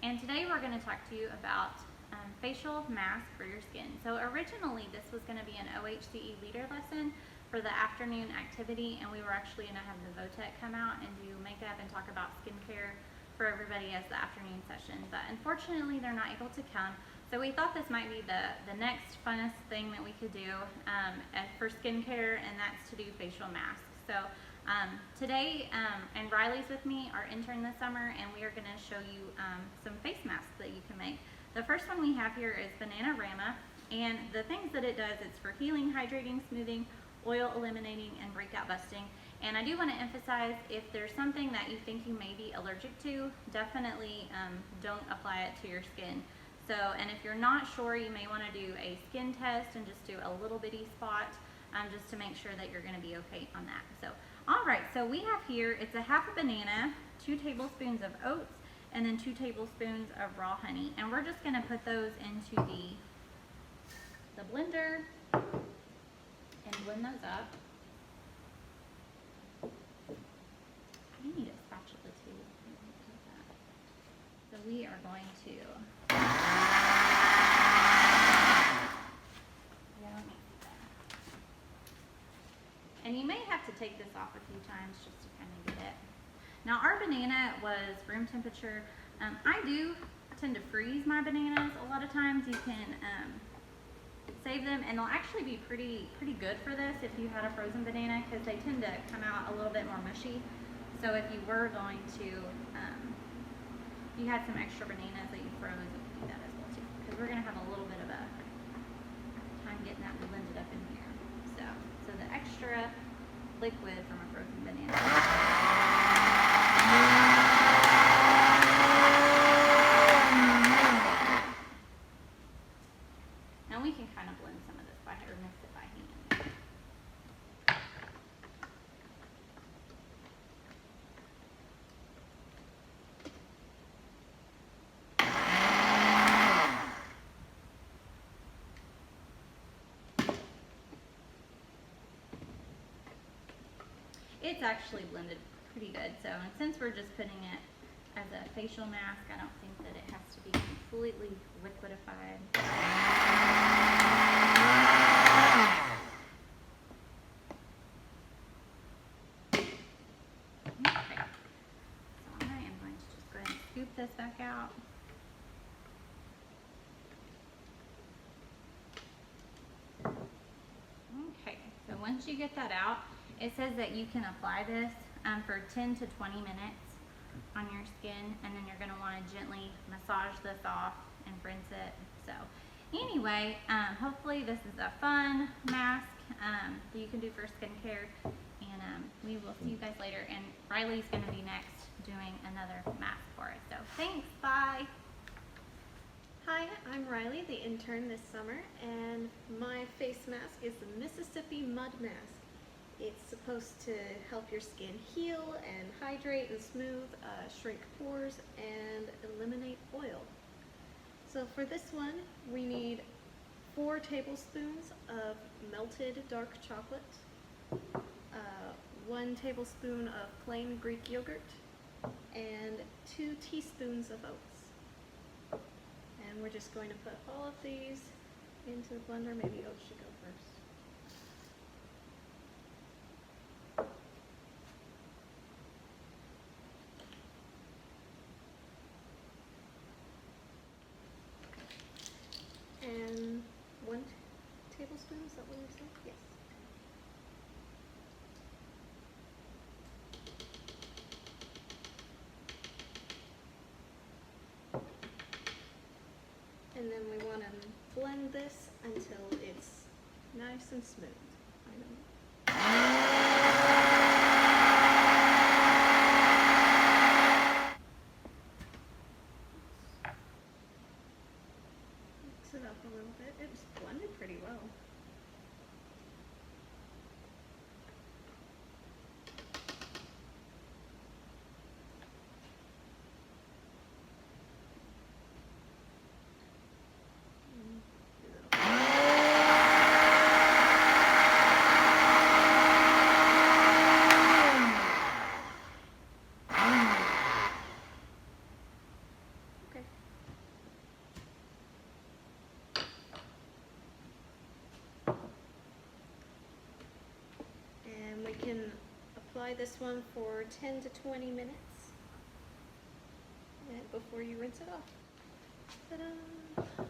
and today we're going to talk to you about facial mask for your skin. So originally this was going to be an OHCE leader lesson for the afternoon activity, and we were actually going to have the VOTEC come out and do makeup and talk about skincare for everybody as the afternoon session, but unfortunately they're not able to come. So we thought this might be the next funnest thing that we could do for skincare, and that's to do facial masks. So today, and Riley's with me, our intern this summer, and we are going to show you some face masks that you can make. The first one we have here is Bananarama, and the things that it does, it's for healing, hydrating, smoothing, oil eliminating, and breakout busting. And I do want to emphasize, if there's something that you think you may be allergic to, definitely don't apply it to your skin. So, and if you're not sure, you may want to do a skin test and just do a little bitty spot just to make sure that you're going to be okay on that. So, all right, so we have here, it's a half a banana, 2 tablespoons of oats, and then 2 tablespoons of raw honey. And we're just going to put those into the blender and blend those up. We need a spatula too. So we are going to. And you may have to take this off a few times just to kind of get it. Now our banana was room temperature. I do tend to freeze my bananas a lot of times. You can save them, and they'll actually be pretty good for this if you had a frozen banana, because they tend to come out a little bit more mushy. So if you were going to, you had some extra bananas that you froze, you could do that as well too, because we're going to have a little bit of a time getting that blended up in here. So the extra liquid from a frozen banana. Now we can kind of blend some of this by, or mix it by hand. It's actually blended pretty good, so since we're just putting it as a facial mask, I don't think that it has to be completely liquidified. Okay, so I am going to just go ahead and scoop this back out. Okay, so once you get that out, it says that you can apply this for 10 to 20 minutes on your skin, and then you're going to want to gently massage this off and rinse it. So anyway, hopefully this is a fun mask that you can do for skincare, and we will see you guys later. And Riley's going to be next doing another mask for us. So thanks, bye. Hi, I'm Riley, the intern this summer, and my face mask is the Mississippi Mud Mask. It's supposed to help your skin heal and hydrate and smooth, shrink pores, and eliminate oil. So for this one, we need 4 tablespoons of melted dark chocolate, 1 tablespoon of plain Greek yogurt, and 2 teaspoons of oats. And we're just going to put all of these into the blender. Maybe oats should go first. And 1 tablespoon, is that what you said? Yes. And then we want to blend this until it's nice and smooth. Mix it up a little bit. It's blended pretty well. Okay. apply this one for 10 to 20 minutes and before you rinse it off. Ta-da!